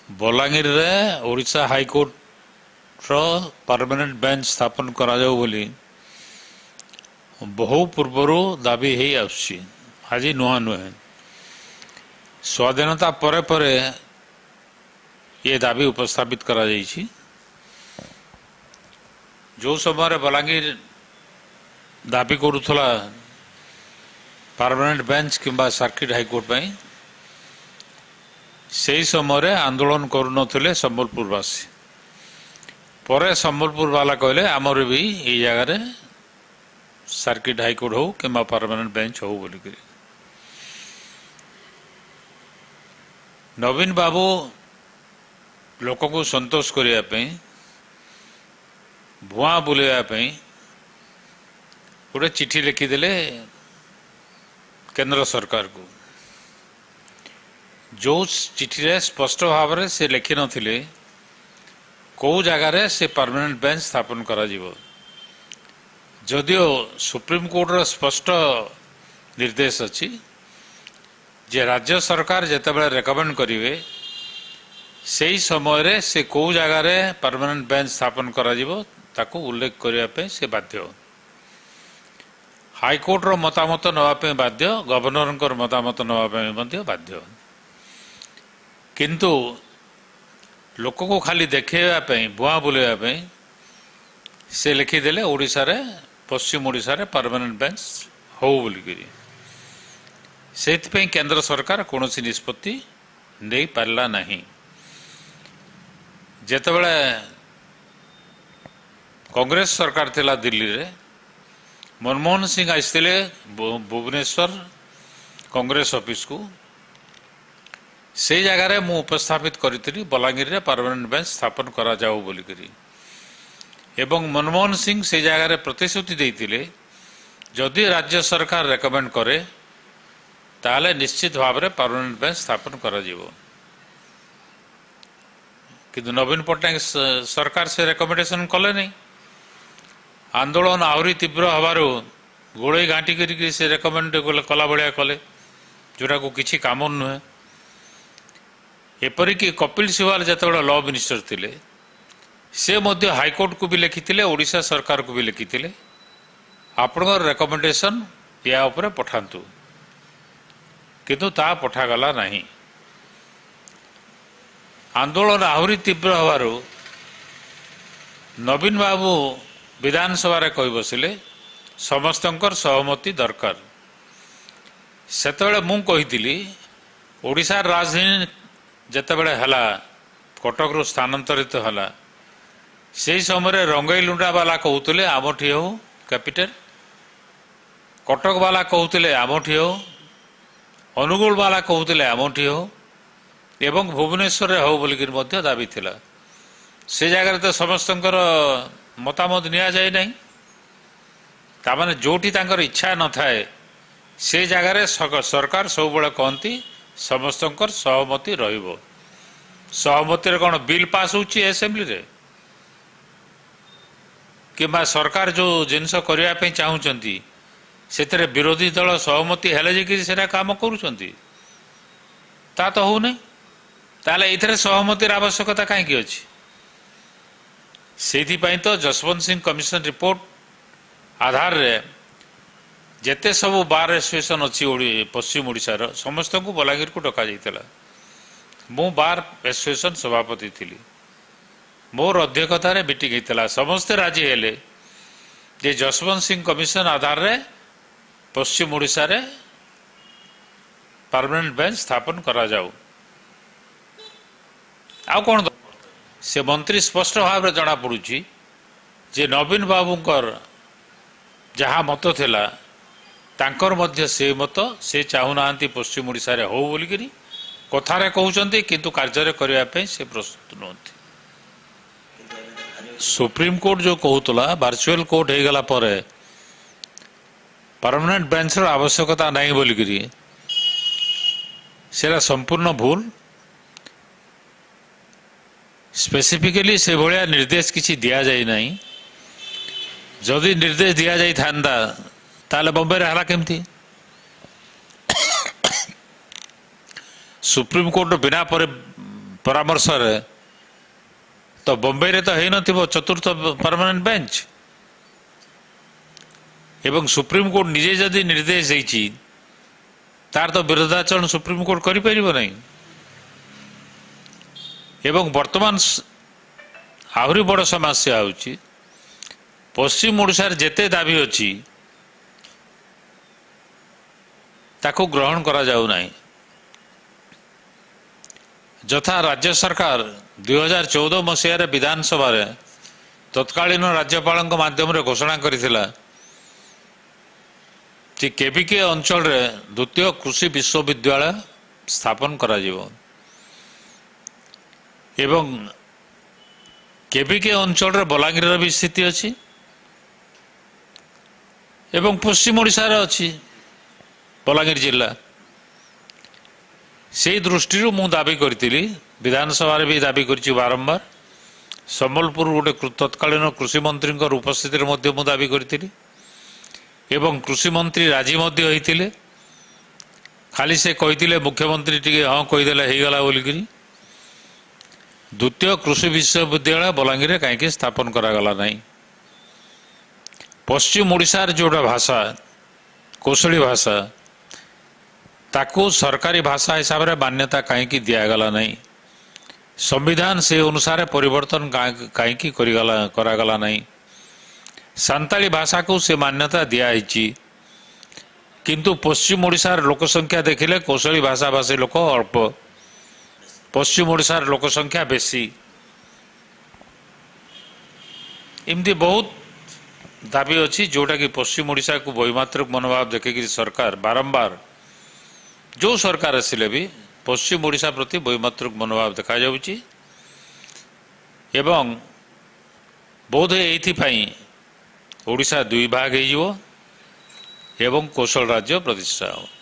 बलांगीर रे ओडिशा हाईकोर्ट रो permanent bench स्थापन करा जाऊ बोली बहु पूर्वर दाबी है आसुची आज नुआ नुहे स्वाधीनता परे परे ये दाबी उपस्थापित करा जाइछि। जो समय बलांगीर दाबी करुथला परमानेंट बेंच किंबा सर्किट हाईकोर्ट पे से समय आंदोलन करुनथिले संबलपुरवासी परे संबलपुर वाला कहले आमर भी ये जगह सर्किट हाईकोर्ट हो कि परमानेंट बेंच हो बोलिक नवीन बाबू लोक को संतोष करने भुआ बुलाइवाई गोटे चिठी लिखिदेले केंद्र सरकार को जो चिठी रे स्पष्ट भाव में से लिखि नथिले कौ जगार से परमानेंट बेंच स्थापन करा जीवो जदियो सुप्रीम कोर्ट रो स्पष्ट निर्देश अच्छी जे राज्य सरकार जेतेबेले रेकमेंड करिवे से समय रे से कौ जगार परमानेंट बेंच स्थापन करा जीवो ताको उल्लेख करिया पे से बाध्य हाईकोर्ट रो मतामत नवापे बाध्य गवर्नर मतामत नवापे बाध्य किंतु लोक को खाली देखा बुआ बुलाइवाई से लिखिदेले ओडिशा रे पश्चिम ओडिशा रे परमानेंट बेंच हो बोलिकी से केंद्र सरकार कौन निष्पत्ति नहीं पारला नहीं। जेतेबेले कांग्रेस सरकार थिला दिल्ली रे मनमोहन सिंह आसते भुवनेश्वर कांग्रेस ऑफिस को से जगार मु उपस्थापित करी बलांगीर रे परमानेंट बेंच स्थापन करा जाऊ बोलिकी एवं मनमोहन सिंह से जगार प्रतिश्रुति देइतिले जदि राज्य सरकार रेकमेंड करे ताले निश्चित भाव में परमानेंट बेंच स्थापन करा जीवो किंतु नवीन पट्टनायक सरकार से रेकमेंडेशन कले नहीं आंदोलन आहरी तीव्र हबार गोड़े घाटी करी से रेकमेंड कला भाया कले जोटा को किसी काम नुहे एपरिक कपिल सिबाल जिते लॉ मिनिस्टर थिले से मध्य हाईकोर्ट को भी लिखिथिले ओडिशा सरकार को भी लिखिथिले आपण रेकमेंडेशन या उपरे पठांतु किंतु ता पठागला नहीं आंदोलन आहरी तीव्र हबार नवीन बाबू विधानसभा कही बसिले समस्तंकर सहमति दरकार सेतेबेले मु कहिथिली ओडिशा राजधानी जेतेबेले हला कटक रु स्थानांतरित हला से समय रंगई लुंडा वाला कहते आमठी हो कैपिटल कटक वाला कहते आमठी हो अनुगुल वाला कहते आमठी हो एवं भुवनेश्वर हो बोलिक दाबी थिला से जगह तो समस्तंकर मतामत निया जाए नहीं तामाने जोटी तांकर इच्छा न थाए से जगह सरकार सब बड़े कहती समस्तंकर सहमति रहिबो सहमति कौन बिल पास होची असेंबली रे किंबा सरकार जो जिनस करने चाहूँगी से विरोधी दल सहमति हेले जे काम करुँच ता तो हो नहीं ताले इथरे सहमतिर आवश्यकता कहीं अच्छी से तो जसवंत सिंह कमिशन रिपोर्ट आधार रे जेते सब बार एसोसिएशन अच्छी पश्चिम ओडिशार समस्त को बलांगीर को डका जाइतला मु बार एसोसिएशन सभापति थी मोर अध्यक्षतार मीटिंग होता समस्ते राजी हेले जे जसवंत सिंह कमिशन आधार रे पश्चिम ओडिशा रे परमानेंट बेंच स्थापन करा जाऊ आउ कौन से मंत्री स्पष्ट भाव में जना पड़ुची जे नवीन बाबूंकर जहाँ मत थिला तांकर मध्य से मत से चाहूना पश्चिम ओडिशा रे हो बोलिकी कथारे कहउचंती किंतु कार्य करने पे से प्रस्तुत नहंती सुप्रीम कोर्ट जो कहूला वर्चुअल कोर्ट हो गला पर परमानेंट बेंच रो आवश्यकता नहीं बोलिकी सेरा संपूर्ण भूल स्पेसिफिकली से भाया निर्देश किसी दिया जाए नहीं जदि निर्देश दिया जाई थांदा ताले बॉम्बे रे हला केमती सुप्रीम कोर्ट बिना ପରାମର୍ଶରେ ତ ବମ୍ବେରେ ତ ହେଇନଥିବ ଚତୁର୍ଥ ପରମାନେଣ୍ଟ ବେଞ୍ଚ ଏବଂ ସୁପ୍ରିମକୋର୍ଟ ନିଜେ ଯଦି ନିର୍ଦ୍ଦେଶ ଦେଇଛି ତାର ତ ବିରୋଧାଚରଣ ସୁପ୍ରିମକୋର୍ଟ କରିପାରିବ ନାହିଁ। ଏବଂ ବର୍ତ୍ତମାନ ଆହୁରି ବଡ଼ ସମସ୍ୟା ହେଉଛି ପଶ୍ଚିମ ଓଡ଼ିଶାରେ ଯେତେ ଦାବି ଅଛି ତାକୁ ଗ୍ରହଣ କରାଯାଉନାହିଁ। ଯଥା ରାଜ୍ୟ ସରକାର 2014 ମସିହାରେ ବିଧାନସଭାରେ ତତ୍କାଳୀନ ରାଜ୍ୟପାଳଙ୍କ ମାଧ୍ୟମରେ ଘୋଷଣା କରିଥିଲା ଯେ କେବିକେ ଅଞ୍ଚଳରେ ଦ୍ୱିତୀୟ କୃଷି ବିଶ୍ୱବିଦ୍ୟାଳୟ ସ୍ଥାପନ କରାଯିବ ଏବଂ କେବିକେ ଅଞ୍ଚଳରେ ବଲାଙ୍ଗୀରର ବି ସ୍ଥିତି ଅଛି ଏବଂ ପଶ୍ଚିମ ଓଡ଼ିଶାରେ ଅଛି ବଲାଙ୍ଗୀର ଜିଲ୍ଲା। ସେହି ଦୃଷ୍ଟିରୁ ମୁଁ ଦାବି କରିଥିଲି, ବିଧାନସଭାରେ ବି ଦାବି କରିଛି ବାରମ୍ବାର। ସମ୍ବଲପୁର ଗୋଟେ ତତ୍କାଳୀନ କୃଷିମନ୍ତ୍ରୀଙ୍କର ଉପସ୍ଥିତିରେ ମଧ୍ୟ ମୁଁ ଦାବି କରିଥିଲି ଏବଂ କୃଷିମନ୍ତ୍ରୀ ରାଜି ମଧ୍ୟ ହୋଇଥିଲେ। ଖାଲି ସେ କହିଥିଲେ ମୁଖ୍ୟମନ୍ତ୍ରୀ ଟିକେ ହଁ କହିଦେଲେ ହେଇଗଲା ବୋଲିକିରି। ଦ୍ୱିତୀୟ କୃଷି ବିଶ୍ୱବିଦ୍ୟାଳୟ ବଲାଙ୍ଗୀରରେ କାହିଁକି ସ୍ଥାପନ କରାଗଲା ନାହିଁ? ପଶ୍ଚିମ ଓଡ଼ିଶାର ଯେଉଁଟା ଭାଷା କୌଶଳୀ ଭାଷା ତାକୁ ସରକାରୀ ଭାଷା ହିସାବରେ ମାନ୍ୟତା କାହିଁକି ଦିଆଗଲା ନାହିଁ? ସମ୍ବିଧାନ ସେ ଅନୁସାରେ ପରିବର୍ତ୍ତନ କାହିଁକି କରାଗଲା ନାହିଁ? ସାନ୍ତାଳୀ ଭାଷାକୁ ସେ ମାନ୍ୟତା ଦିଆହେଇଛି କିନ୍ତୁ ପଶ୍ଚିମ ଓଡ଼ିଶାର ଲୋକସଂଖ୍ୟା ଦେଖିଲେ କୌଶଳୀ ଭାଷାଭାଷୀ ଲୋକ ଅଳ୍ପ, ପଶ୍ଚିମ ଓଡ଼ିଶାର ଲୋକସଂଖ୍ୟା ବେଶୀ। ଏମିତି ବହୁତ ଦାବି ଅଛି ଯେଉଁଟାକି ପଶ୍ଚିମ ଓଡ଼ିଶାକୁ ବୈମାତ୍ରିକ ମନୋଭାବ ଦେଖିକିରି ସରକାର ବାରମ୍ବାର ଯେଉଁ ସରକାର ଆସିଲେ ବି ପଶ୍ଚିମ ଓଡ଼ିଶା ପ୍ରତି ବୈମାତ୍ରିକ ମନୋଭାବ ଦେଖାଯାଉଛି ଏବଂ ବୋଧହୁଏ ଏଇଥିପାଇଁ ଓଡ଼ିଶା ଦୁଇ ଭାଗ ହୋଇଯିବ ଏବଂ କୌଶଳ ରାଜ୍ୟ ପ୍ରତିଷ୍ଠା ହେବ।